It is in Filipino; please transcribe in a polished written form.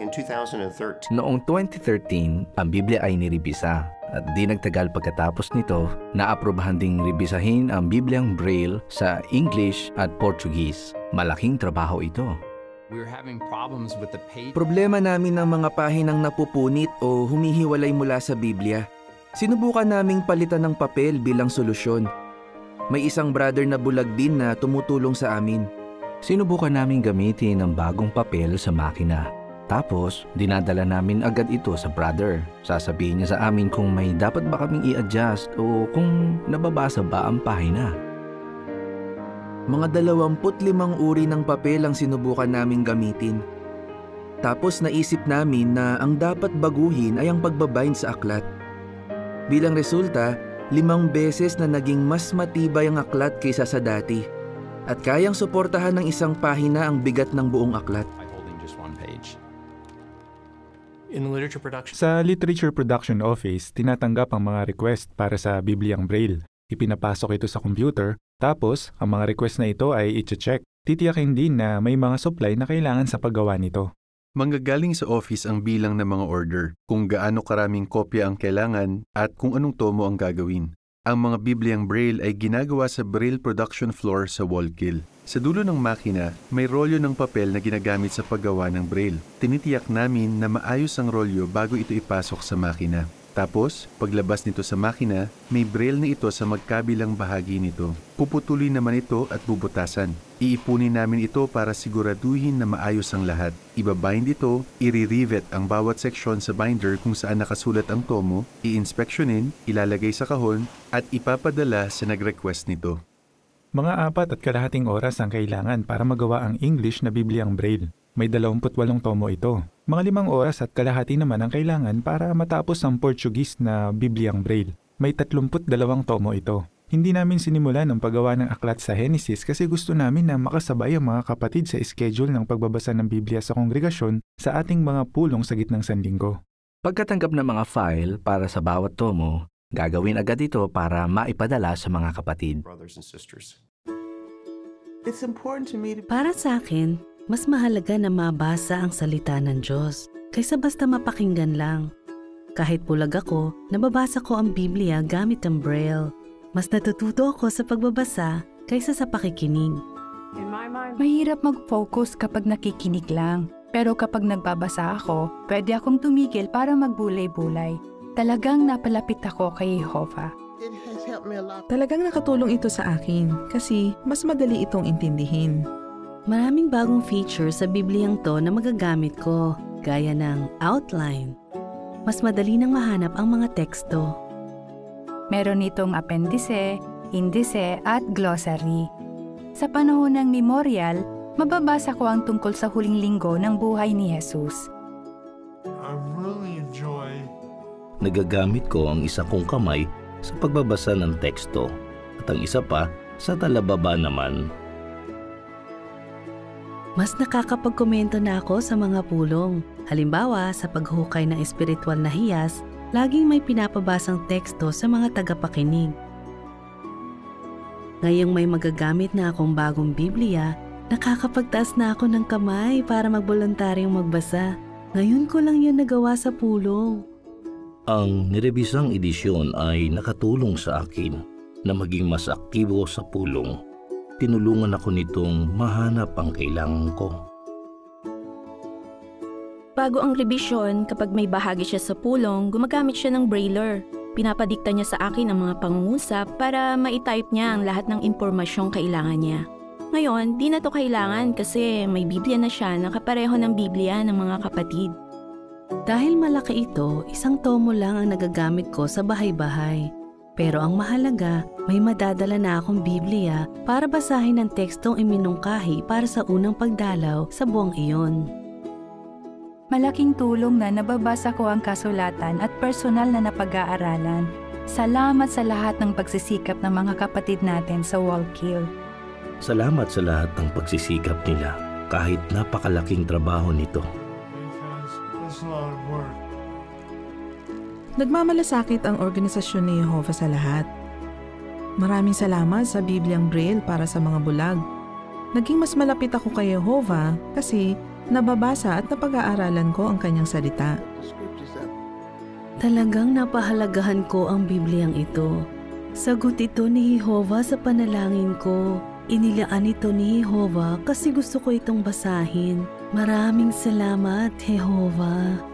In 2013, Noong 2013, ang Biblia ay niribisa at di nagtagal pagkatapos nito, naaprubahan ding ribisahin ang Bibliang Braille sa English at Portuguese. Malaking trabaho ito. We were having problems with the page. Problema namin ng mga pahinang napupunit o humihiwalay mula sa Biblia. Sinubukan naming palitan ng papel bilang solusyon. May isang brother na bulag din na tumutulong sa amin. Sinubukan namin gamitin ang bagong papel sa makina. Tapos, dinadala namin agad ito sa brother. Sasabihin niya sa amin kung may dapat ba kaming i-adjust o kung nababasa ba ang pahina. Mga 25 uri ng papel ang sinubukan naming gamitin. Tapos naisip namin na ang dapat baguhin ay ang pagbabind sa aklat. Bilang resulta, 5 beses na naging mas matibay ang aklat kaysa sa dati. At kayang suportahan ng isang pahina ang bigat ng buong aklat. By holding just one page. Sa Literature Production Office, tinatanggap ang mga request para sa Bibliang Braille. Ipinapasok ito sa computer, tapos ang mga request na ito ay i-check. Titiyakin din na may mga supply na kailangan sa paggawa nito. Manggagaling sa office ang bilang ng mga order, kung gaano karaming kopya ang kailangan at kung anong tomo ang gagawin. Ang mga Bibliang Braille ay ginagawa sa Braille production floor sa Wallkill. Sa dulo ng makina, may rolyo ng papel na ginagamit sa paggawa ng Braille. Tinitiyak namin na maayos ang rolyo bago ito ipasok sa makina. Tapos, paglabas nito sa makina, may Braille na ito sa magkabilang bahagi nito. Puputulin naman ito at bubutasan. Iipunin namin ito para siguraduhin na maayos ang lahat. Ibabind ito, i-rivet ang bawat seksyon sa binder kung saan nakasulat ang tomo, i-inspeksyonin, ilalagay sa kahon, at ipapadala sa nag-request nito. Mga 4.5 oras ang kailangan para magawa ang English na Bibliang Braille. May 28 tomo ito. Mga 5 oras at kalahati naman ang kailangan para matapos ang Portuguese na Bibliang Braille. May 32 tomo ito. Hindi namin sinimulan ang paggawa ng aklat sa Genesis kasi gusto namin na makasabay ang mga kapatid sa schedule ng pagbabasa ng Biblia sa kongregasyon sa ating mga pulong sa gitnang sanlinggo. Pagkatanggap ng mga file para sa bawat tomo, gagawin agad ito para maipadala sa mga kapatid. brothers and sisters. Para sa akin, mas mahalaga na mabasa ang salita ng Diyos kaysa basta mapakinggan lang. Kahit bulag ako, nababasa ko ang Biblia gamit ang Braille. Mas natututo ako sa pagbabasa kaysa sa pakikinig. Mahirap mag-focus kapag nakikinig lang. Pero kapag nagbabasa ako, pwede akong tumigil para magbulay-bulay. Talagang napalapit ako kay Jehovah. Talagang nakatulong ito sa akin kasi mas madali itong intindihin. Maraming bagong features sa Bibliang to na magagamit ko, gaya ng outline. Mas madali nang mahanap ang mga teksto. Meron itong appendice, indice at glossary. Sa panahon ng memorial, mababasa ko ang tungkol sa huling linggo ng buhay ni Jesus. Nagagamit ko ang isa kong kamay sa pagbabasa ng teksto at ang isa pa sa talababa naman. Mas nakakapagkomento na ako sa mga pulong. Halimbawa, sa paghukay ng espiritual na hiyas, laging may pinapabasang teksto sa mga tagapakinig. Ngayong may magagamit na akong bagong Biblia, nakakapagtaas na ako ng kamay para magboluntaryong magbasa. Ngayon ko lang yun nagawa sa pulong. Ang nirebisang edisyon ay nakatulong sa akin na maging mas aktibo sa pulong. Tinulungan ako nitong mahanap ang kailangan ko. Bago ang revision, kapag may bahagi siya sa pulong, gumagamit siya ng brailler. Pinapadikta niya sa akin ang mga pangungusap para ma-type niya ang lahat ng impormasyong kailangan niya. Ngayon, di na to kailangan kasi may Biblia na siya na kapareho ng Biblia ng mga kapatid. Dahil malaki ito, isang tomo lang ang nagagamit ko sa bahay-bahay. Pero ang mahalaga, may madadala na akong Biblia para basahin ang tekstong iminungkahi para sa unang pagdalaw sa buong iyon. Malaking tulong na nababasa ko ang kasulatan at personal na napag-aaralan. Salamat sa lahat ng pagsisikap ng mga kapatid natin sa Wallkill. Salamat sa lahat ng pagsisikap nila kahit napakalaking trabaho nito. Nagmamalasakit ang organisasyon ni Jehovah sa lahat. Maraming salamat sa Bibliang Braille para sa mga bulag. Naging mas malapit ako kay Jehovah kasi nababasa at napag-aaralan ko ang kanyang salita. Talagang napahalagahan ko ang Bibliang ito. Sagot ito ni Jehovah sa panalangin ko. Inilaan ito ni Jehovah kasi gusto ko itong basahin. Maraming salamat, Jehovah.